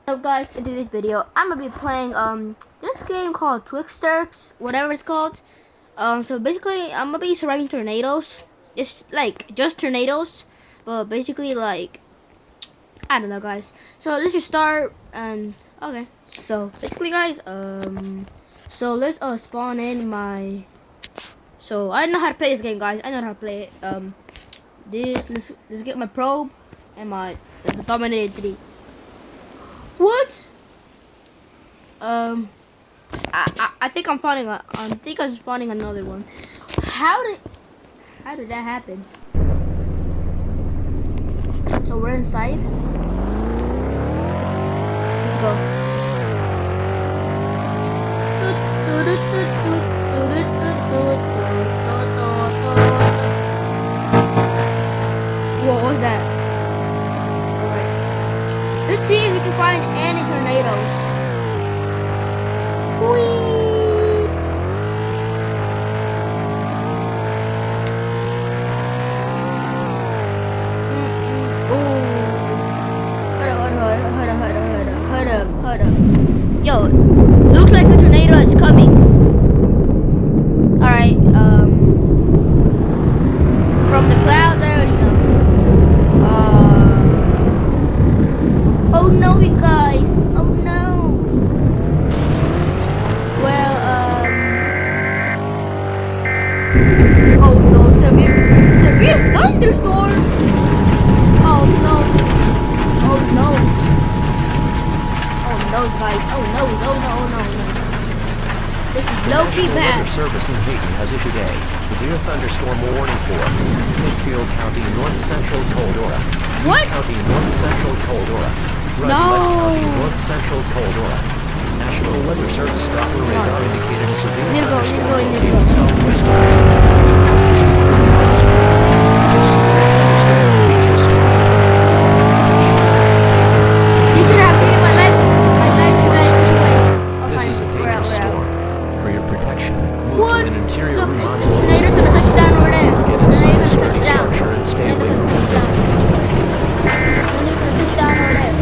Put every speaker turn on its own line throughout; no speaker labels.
What's up guys, in today's video I'm gonna be playing this game called Twixters, whatever it's called. So basically I'm gonna be surviving tornadoes. It's like just tornadoes, but basically like I don't know guys. So let's just start and okay. So basically guys, so let's spawn in my so I know how to play this game guys. I know how to play it. Let's get my probe and my the dominated 3. What? I think I'm spawning. I think I'm spawning another one. How did that happen? So we're inside. Let's go. What was that? Alright. Let's see if we can find any tornadoes. Whee! Hold up. Yo, looks like a tornado is coming. Alright, from the clouds I already know. Oh no, you guys. Oh no. Well, oh no, severe thunderstorm. Oh no. Oh no. Oh no, guys. Oh no, no. This is low-key bad.
The National Weather Service in Haiti has issued a severe thunderstorm warning for Midfield County, North Central Coldora.
What?
County, North Central Coldora.
No.
County, North Central Coldora. National Weather Service Doppler radar indicated a severe
Need to go.
southwest.
You should have taken my license. My license got away. Oh,
This
fine.
is a
We're out.
dangerous storm. For your protection, move
What?
to an interior
Look,
room
the
on
tornado's gonna touch down over there.
Get
Tornado's
inside
gonna
a
touch down.
structure and stay away from
Touch down. Tornado's gonna touch down over there.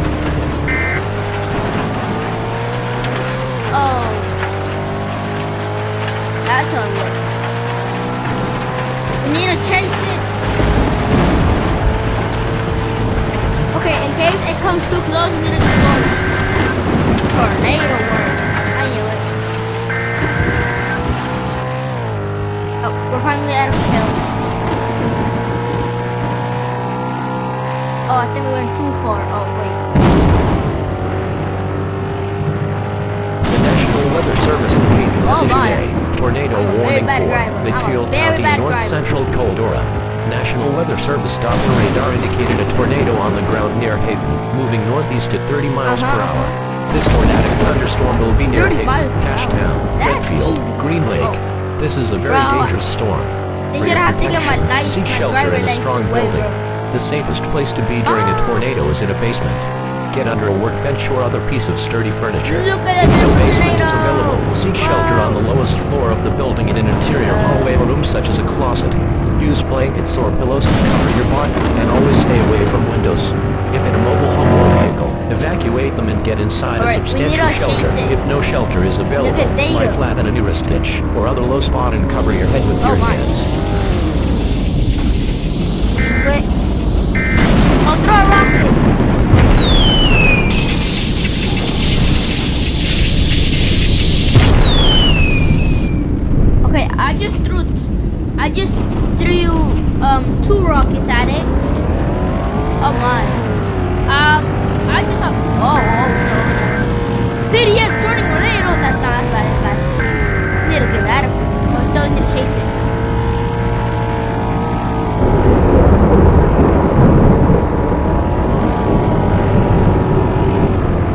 Oh. That's a look. We need to chase it. Okay, in case it comes too close, we need to destroy it. Tornado work. I knew it. Oh, we're finally out of the hill. Oh, I think we went too far. Oh, wait.
The National Weather Service in Haiti has
Oh, my.
issued a tornado
I'm a very
warning
bad
for
driver. I'm a
Midfield
very
County,
bad
North
driver.
Central Coldora. National Weather Service Doppler radar indicated a tornado on the ground near Haiti, moving northeast at 30 miles per hour. This tornadic thunderstorm will be near
30
Haiti,
miles per hour.
Cashtown,
That's
Redfield,
easy.
Green Lake.
Oh.
This is a very
Bro,
dangerous storm.
They
For
should
your
have taken my
protection,
license,
seek
my
shelter
driver
in a
license
strong
away,
building.
bro.
The safest place to be during a tornado is in a basement. Get under a workbench or other piece of sturdy furniture.
Look at that
The
beautiful
basement is
tornado.
available. Seek shelter on the lowest floor of the building in an interior hallway or room such as a closet. Use blankets or pillows to cover your body, and always stay away from windows. If in a mobile home or vehicle, evacuate them and get inside
Alright,
a
we need
substantial
to
shelter.
chase it.
If no shelter is available,
Look at data.
lie flat in a nearest ditch or other low spot and cover your head with
Oh
your
my.
hands.
Wait. I'll throw a rocket. Okay, I just threw 2 rockets at it. Oh my. I just have, oh no. PDF turning tornado. That's bad. I need to get out of here. But I still need to chase it.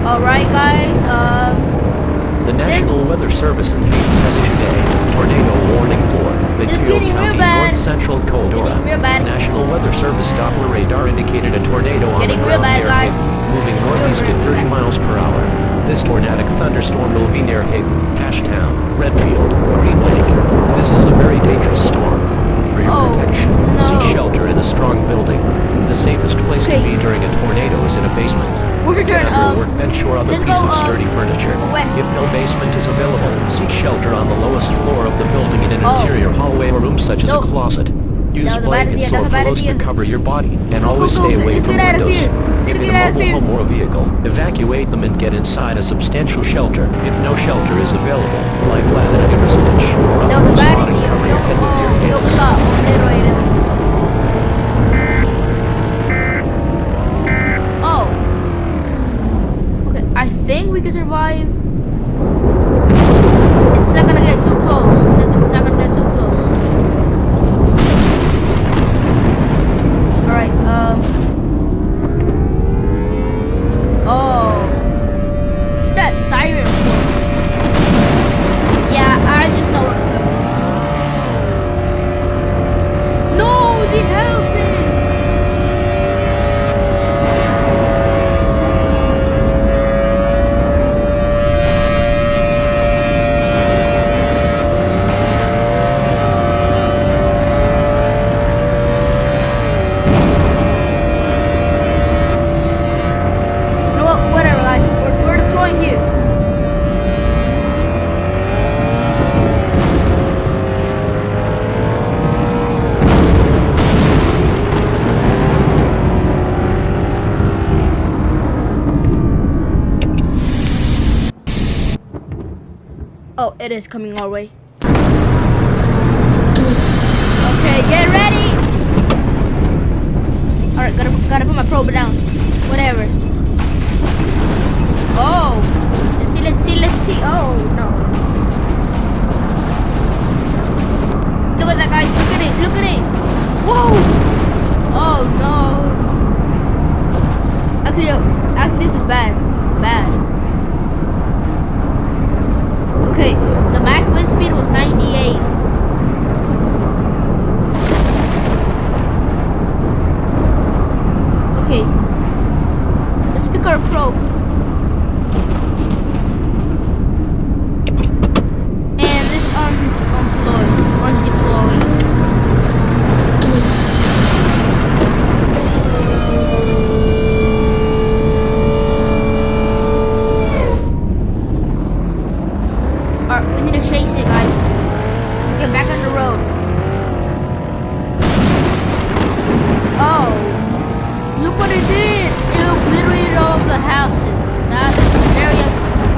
Alright guys,
The National Weather Service in Haiti has issued a tornado warning for Midfield
getting real
County,
bad.
North Central Coldora.
Getting real bad.
National Weather Service Doppler radar indicated a tornado on
Getting
the
real
ground
bad,
near
guys.
Haiti, moving northeast at 30 miles per hour. This tornadic thunderstorm will be near Haiti, Cashtown, Redfield, Green Lake. This is a very dangerous storm. For your
Oh,
protection,
no.
seek shelter in a strong building. The safest place to
Okay.
be during a tornado is in a basement.
Where's your turn?
Get under a workbench or other
let's
piece
go,
of sturdy furniture.
go west.
If no basement is available, seek shelter on the lowest floor of the building in an interior hallway or room such as
Nope.
a closet. Use
That was a bad idea,
blankets
that
or
was a bad
pillows
idea.
to cover your body, and
Go, go,
always
go.
stay away
Let's
from
get out of
windows.
here.
If
Let's
in
get
a
out of
mobile
here.
home or a vehicle, evacuate them and get inside a substantial shelter. If no shelter is available, lie flat in a niche or
That was a
otherwise
bad
spot and
idea.
cover your head with your
We
hands.
almost got obliterated. Oh. Okay, I think we can survive. It's not gonna get too close. It's not gonna get too close. Alright, oh. What's that siren for? Yeah, I just know we're cooked. No, the houses! You know what? Whatever, guys. We're deploying here. Oh, it is coming our way. Okay, get ready. All right, gotta put my probe down. Whatever. Oh, let's see. Oh no. Look at that, guys. Look at it. Whoa. Oh no. Actually, this is bad. It's bad. Okay, the max wind speed was 98. Okay, let's pick our probe. And this undeploy. Alright, we need to chase it, guys. Let's get back on the road. Oh, look what it did. It obliterated all of the houses. That's very unlucky.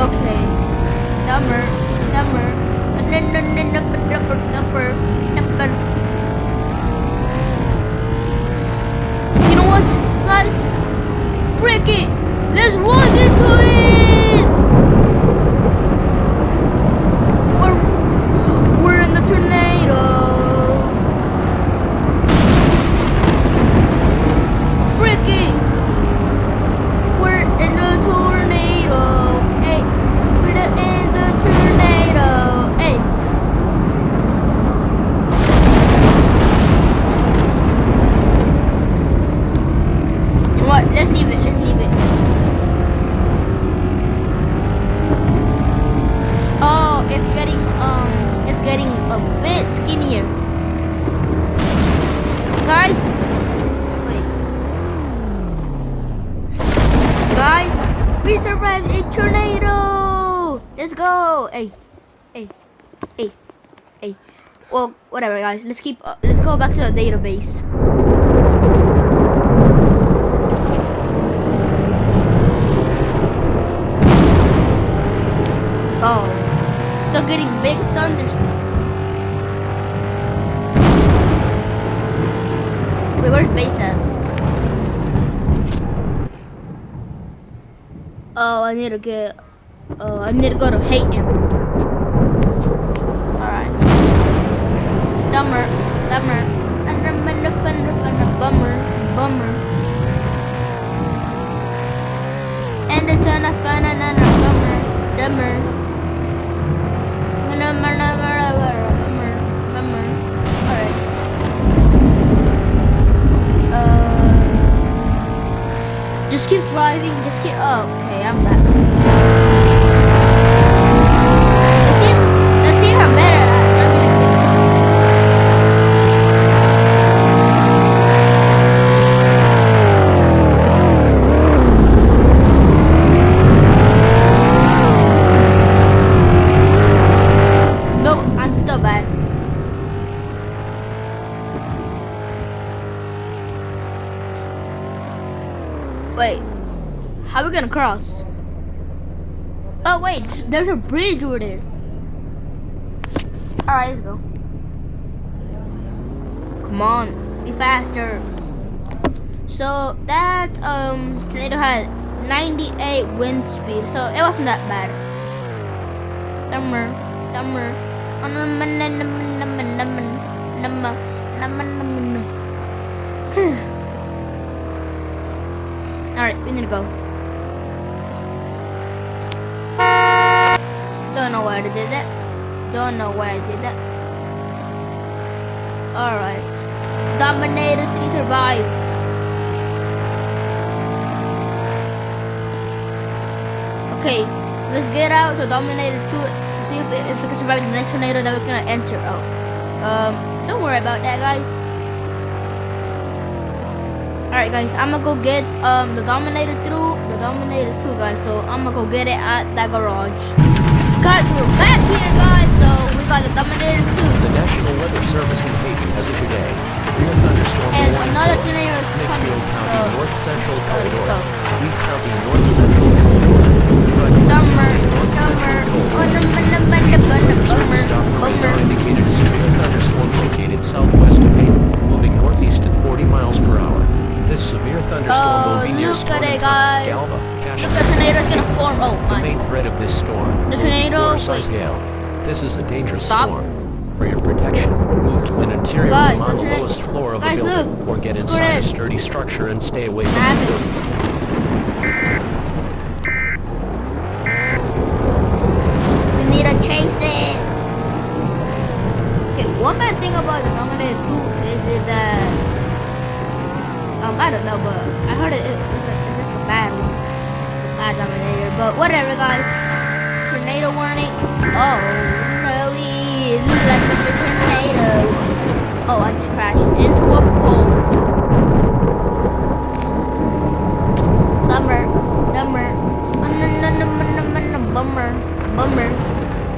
Okay. Number. You know what, guys? Frick it! Let's run into it! We're in the tornado. Frick it! We're in the tornado. Hey, we're in the tornado. Hey. You know what? Let's leave it. Oh, it's getting a bit skinnier. Guys, wait. Guys, we survived a tornado. Let's go. Hey. Well, whatever, guys. Let's go back to the database. Oh, still getting big thunderstorms. Wait, where's base at? Oh, I need to go to Hayton. Alright. Dumber. Bummer. And it's gonna fun and bummer. Dumber. Alright. Just keep driving. Oh, okay, I'm back. Let's see if I'm better at driving like this. Wait, how are we gonna cross? Oh wait, there's a bridge over there. Alright, let's go. Come on, be faster. So that tornado had 98 wind speed, so it wasn't that bad. Dumber. Alright, we need to go. Don't know why I did that. Don't know why I did that. Alright. Dominator 3 survived. Okay, let's get out to Dominator 2 to see if we can survive the next tornado that we're gonna enter. Don't worry about that, guys. Alright guys, I'm gonna go get the Dominator 2 guys, so I'm gonna go get it at that garage. Guys, we're back here guys, so we got the Dominator 2.
The National Weather Service in Haiti has issued a severe thunderstorm
And
warning
another
for
tornado is coming.
Midfield County,
So
North Central
let's
Corridor,
go.
Lee County, North Central Corridor,
Dumber.
Radar indicated a severe thunderstorm located southwest of Haiti, moving northeast at 40 miles per hour. This severe thunderstorm will be near
Look at it,
Storm
guys.
Galva,
Look, the tornado's gonna form. Oh
The
my.
main threat of this storm
The
will be
tornado,
Florida-sized
wait.
gale. This is a dangerous
Stop.
storm. For your protection, move to an interior
Guys,
room on
the
the
tornado-
lowest floor of
guys,
the building,
look.
or get
Look
inside
at
a
it.
sturdy structure and stay away from
Have it.
windows.
We need to chase it. Okay, one bad thing about the Dominator 2 is it that I don't know, but I heard it's like a bad one, a bad Dominator. But whatever, guys. Tornado warning. Oh no, it looks like it's a tornado. Oh, I just crashed into a pole. Summer,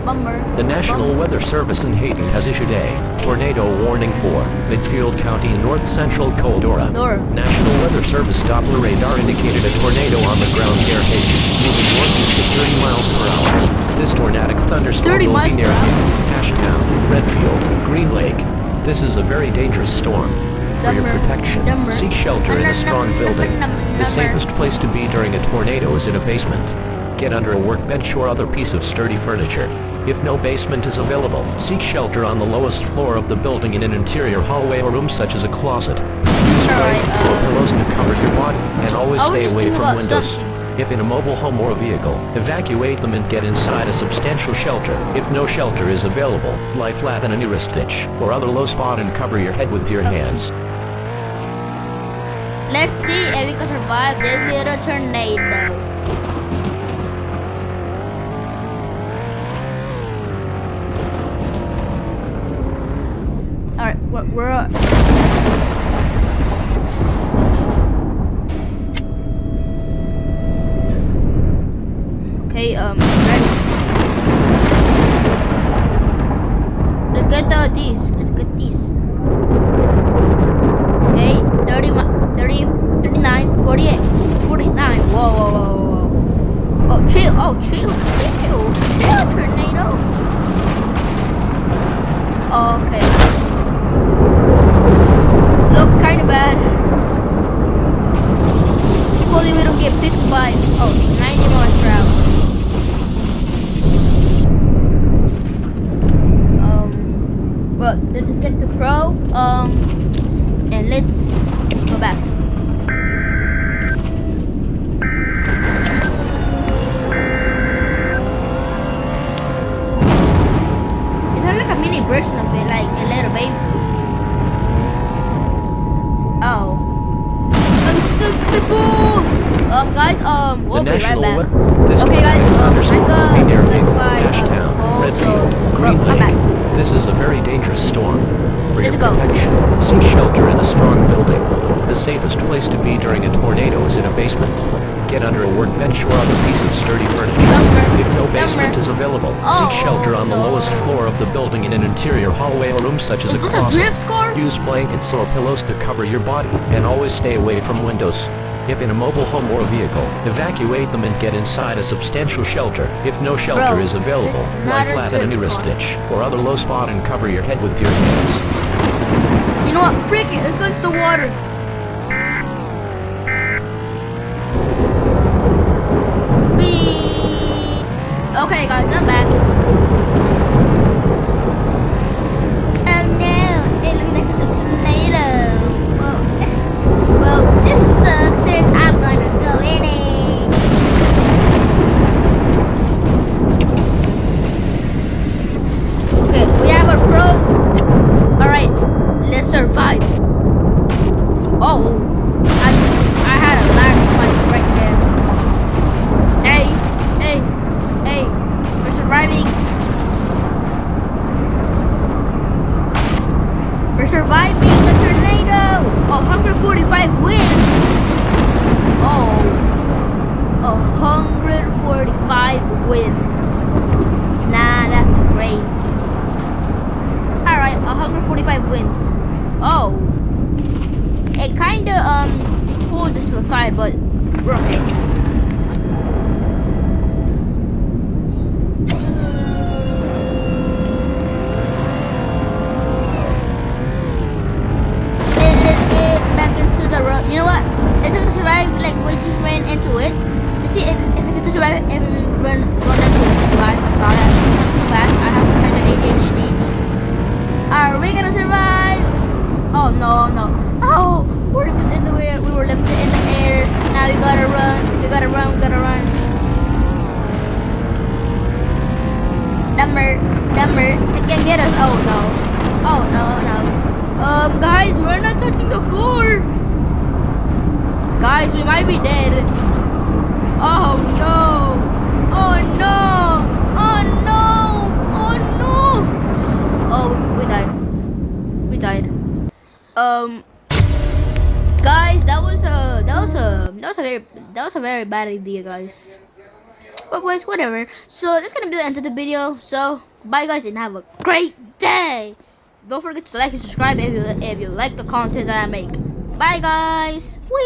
bummer.
The National Weather Service in Haiti has issued a tornado warning for Midfield County, North Central Corridor. National Weather Service Doppler radar indicated a tornado on the ground near Haiti, moving northeast at 30 miles per hour. This tornadic thunderstorm
30
will
miles
be near
per hour?
Ashtown, Redfield, Green Lake. This is a very dangerous storm. For your protection, seek shelter in a strong building. The safest place to be during a tornado is in a basement. Get under a workbench or other piece of sturdy furniture. If no basement is available, seek shelter on the lowest floor of the building in an interior hallway or room such as a closet. Use blankets or pillows to cover your body, and always
I was
stay
just
away
thinking
from
about
windows.
something.
If in a mobile home or a vehicle, evacuate them and get inside a substantial shelter. If no shelter is available, lie flat in a nearest ditch or other low spot and cover your head with your hands.
Let's see if we can survive this little tornado. Alright, we're okay, ready. Let's get these. Let's get these. Okay, 30, 39, 48, 49. Whoa. Oh, chill. Chill, tornado. Okay. Look kinda bad. Hopefully we don't get picked by 90 miles per hour. Well, let's get the pro. And let's go back. It has like a mini version of it, like a little baby. Oh. I'm stuck to the pool! Guys, we'll be right back. Okay, guys, I got stuck by a pole, so
Green
I'm back.
Lake. This is a very dangerous storm. For
Let's
your
go.
protection, seek shelter in a strong building. The safest place to be during a tornado is in a basement. Get under a workbench or other piece of sturdy furniture. If no basement is available, seek shelter on the lowest floor of the building in an interior hallway or room such as
Is
a
this a
closet.
drift car?
Use blankets or pillows to cover your body, and always stay away from windows. If in a mobile home or vehicle, evacuate them and get inside a substantial shelter. If no shelter
Bro,
is available,
it's
lie
not a
flat in a
church
nearest
car.
ditch or other low spot and cover your head with your hands.
You know what? Frick it. Let's go into the water. Whee! Okay, guys, I'm back. Oh no! It looks like it's a tornado. Well, this sucks. And I'm gonna go in it. Okay, we have a rope. Alright, let's survive. Oh, I had a lag spike right there. Hey, we're surviving. We're surviving the tornado. 145 wins. Oh, 145 wins. Nah, that's crazy. Alright, 145 wins. Oh. It kinda pulled us to the side, but we're okay. And let's get back into the road. You know what? It's gonna survive like we just ran into it. Let's see if it can survive if we run into it. Guys, I'm sorry, I'm too fast. I have kinda ADHD. Are we gonna survive? Oh no. Oh, we're lifted in the air. We were lifted in the air. Now we gotta run. We gotta run. Dumber. It can get us. Oh no. Guys, we're not touching the floor. Guys, we might be dead. Oh no. Oh, we died. Guys, that was a very bad idea, guys. But boys, whatever. So that's gonna be the end of the video. So bye, guys, and have a great day. Don't forget to like and subscribe if you like the content that I make. Bye, guys. Whee!